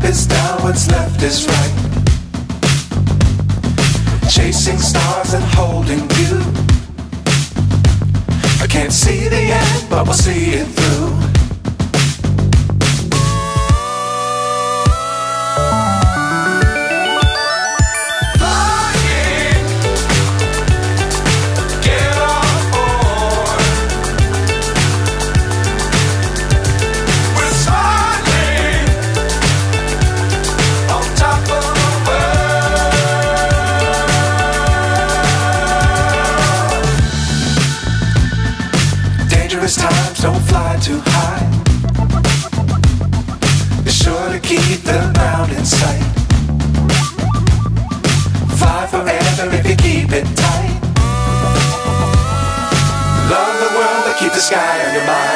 is down, what's left is right. Chasing stars and holding you. I can't see the end, but we'll see it through. Times don't fly too high. Be sure to keep the ground in sight. Fly forever if you keep it tight. Love the world, but keep the sky on your mind.